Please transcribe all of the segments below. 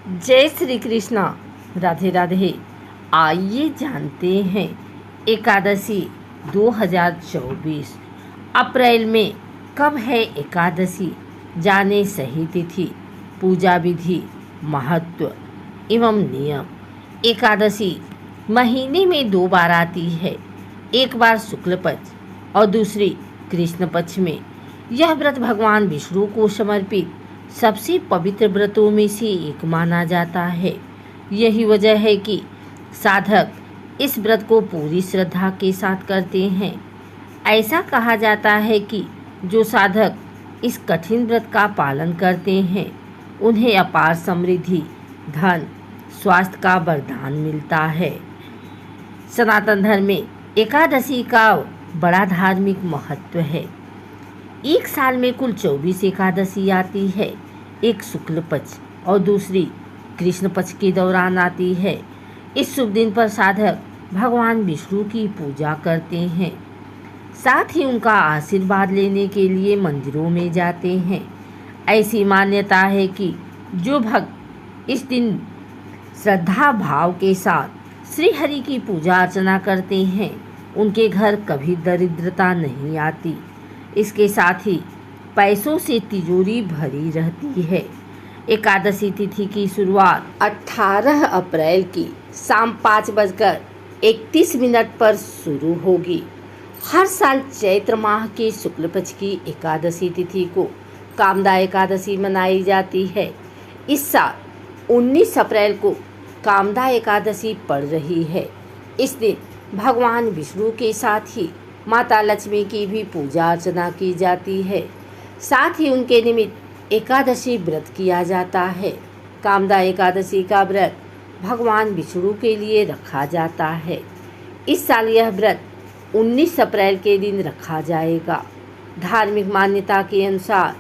जय श्री कृष्णा। राधे राधे। आइए जानते हैं एकादशी 2024 अप्रैल में कब है एकादशी। जाने सही तिथि, पूजा विधि, महत्व एवं नियम। एकादशी महीने में 2 बार आती है, एक बार शुक्ल पक्ष और दूसरी कृष्ण पक्ष में। यह व्रत भगवान विष्णु को समर्पित सबसे पवित्र व्रतों में से एक माना जाता है। यही वजह है कि साधक इस व्रत को पूरी श्रद्धा के साथ करते हैं। ऐसा कहा जाता है कि जो साधक इस कठिन व्रत का पालन करते हैं उन्हें अपार समृद्धि, धन, स्वास्थ्य का वरदान मिलता है। सनातन धर्म में एकादशी का बड़ा धार्मिक महत्व है। एक साल में कुल 24 एकादशी आती है, एक शुक्ल पक्ष और दूसरी कृष्ण पक्ष के दौरान आती है। इस शुभ दिन पर साधक भगवान विष्णु की पूजा करते हैं, साथ ही उनका आशीर्वाद लेने के लिए मंदिरों में जाते हैं। ऐसी मान्यता है कि जो भक्त इस दिन श्रद्धा भाव के साथ श्री हरि की पूजा अर्चना करते हैं उनके घर कभी दरिद्रता नहीं आती। इसके साथ ही पैसों से तिजोरी भरी रहती है। एकादशी तिथि की शुरुआत 18 अप्रैल की शाम 5:31 पर शुरू होगी। हर साल चैत्र माह के शुक्ल पक्ष की एकादशी तिथि को कामदा एकादशी मनाई जाती है। इस साल 19 अप्रैल को कामदा एकादशी पड़ रही है। इस दिन भगवान विष्णु के साथ ही माता लक्ष्मी की भी पूजा अर्चना की जाती है। साथ ही उनके निमित्त एकादशी व्रत किया जाता है। कामदा एकादशी का व्रत भगवान विष्णु के लिए रखा जाता है। इस साल यह व्रत 19 अप्रैल के दिन रखा जाएगा। धार्मिक मान्यता के अनुसार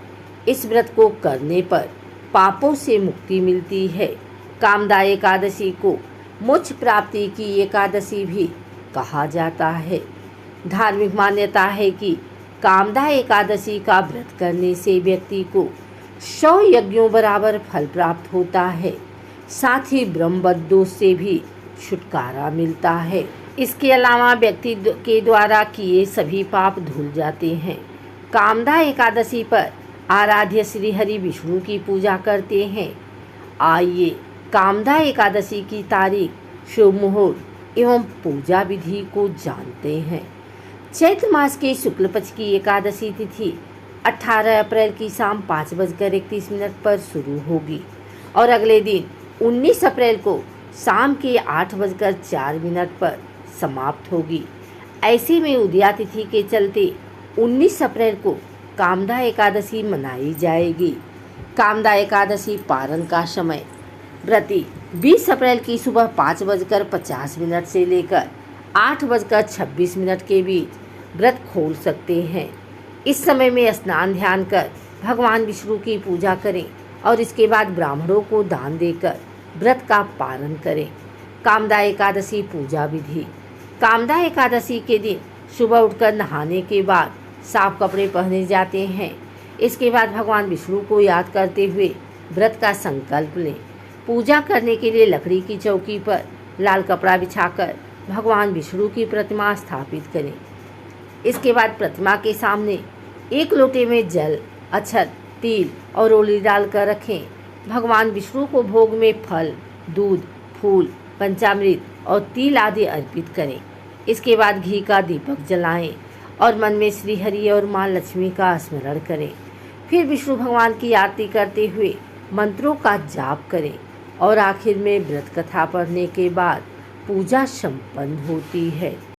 इस व्रत को करने पर पापों से मुक्ति मिलती है। कामदा एकादशी को मोक्ष प्राप्ति की एकादशी भी कहा जाता है। धार्मिक मान्यता है कि कामदा एकादशी का व्रत करने से व्यक्ति को 100 यज्ञों बराबर फल प्राप्त होता है। साथ ही ब्रह्मवध दोष से भी छुटकारा मिलता है। इसके अलावा व्यक्ति के द्वारा किए सभी पाप धुल जाते हैं। कामदा एकादशी पर आराध्य श्री हरि विष्णु की पूजा करते हैं। आइए कामदा एकादशी की तारीख, शुभ मुहूर्त एवं पूजा विधि को जानते हैं। चैत्र मास के शुक्ल पक्ष की एकादशी तिथि 18 अप्रैल की शाम 5:31 पर शुरू होगी और अगले दिन 19 अप्रैल को शाम के 8:04 पर समाप्त होगी। ऐसे में उदया तिथि के चलते 19 अप्रैल को कामदा एकादशी मनाई जाएगी। कामदा एकादशी पारण का समय व्रती 20 अप्रैल की सुबह 5:50 से लेकर 8:26 के बीच व्रत खोल सकते हैं। इस समय में स्नान ध्यान कर भगवान विष्णु की पूजा करें और इसके बाद ब्राह्मणों को दान देकर व्रत का पालन करें। कामदा एकादशी पूजा विधि। कामदा एकादशी के दिन सुबह उठकर नहाने के बाद साफ कपड़े पहने जाते हैं। इसके बाद भगवान विष्णु को याद करते हुए व्रत का संकल्प लें। पूजा करने के लिए लकड़ी की चौकी पर लाल कपड़ा बिछाकर भगवान विष्णु की प्रतिमा स्थापित करें। इसके बाद प्रतिमा के सामने एक लोटे में जल, अक्षत, तिल और रोली डालकर रखें। भगवान विष्णु को भोग में फल, दूध, फूल, पंचामृत और तिल आदि अर्पित करें। इसके बाद घी का दीपक जलाएं और मन में श्री हरि और माँ लक्ष्मी का स्मरण करें। फिर विष्णु भगवान की आरती करते हुए मंत्रों का जाप करें और आखिर में व्रत कथा पढ़ने के बाद पूजा संपन्न होती है।